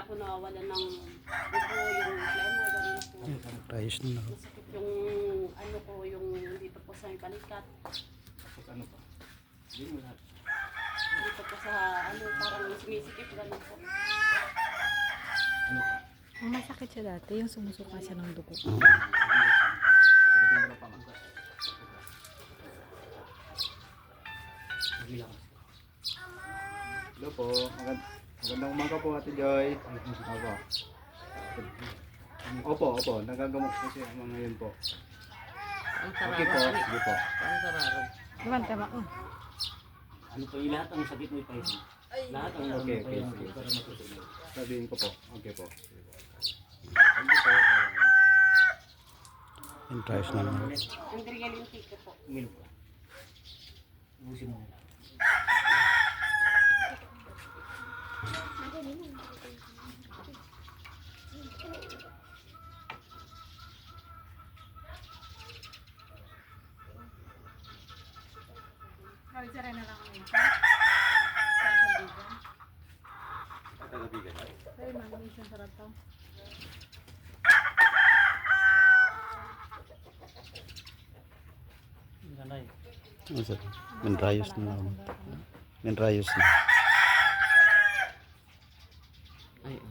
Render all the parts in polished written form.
bigla po nawawalan ng upo, yung plema, ganun po. Ayos na. Masakit yung ano ko, yung dito po sa may balikat. Tapos ano pa? Hindi mo lahat. Dito po sa ano, parang sumisikip, ganun po. Ano pa? Ang masakit siya dati, yung sumusuka siya ng dugo. Sagutin mo na pa man. Hello po. Magandang umaga po, Ate Joy. Opo. Nagagamot po siya mga ngayon po. Okay po. Sige po. Iwan ka ba? Ano po yung lahat ng sakit mo ipahin? Lahat ng Okay, ano po yung sige. para matutunan. Sabihin ko po. Okay po. Thank you po. Yung ayos na lang. Ang galing tiko po. Umilok ka. Ubusin mo nila. Kalisara na lang ang ito. Tagabigan. Ay, magaling siyang sarap to. Nanay. Minrayos na lang. Minrayos na. Ay.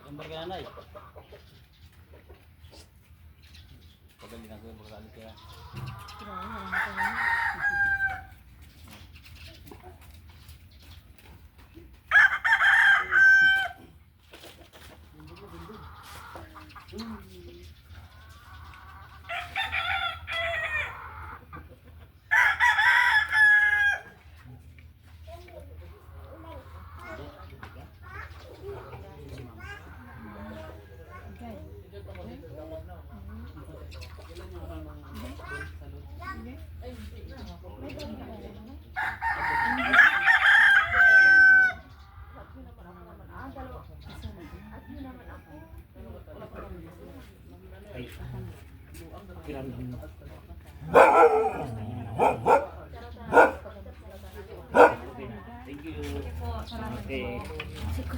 Gambar ka nanay. Pagaling na ko yung pagkalit kaya. Ay. Kiram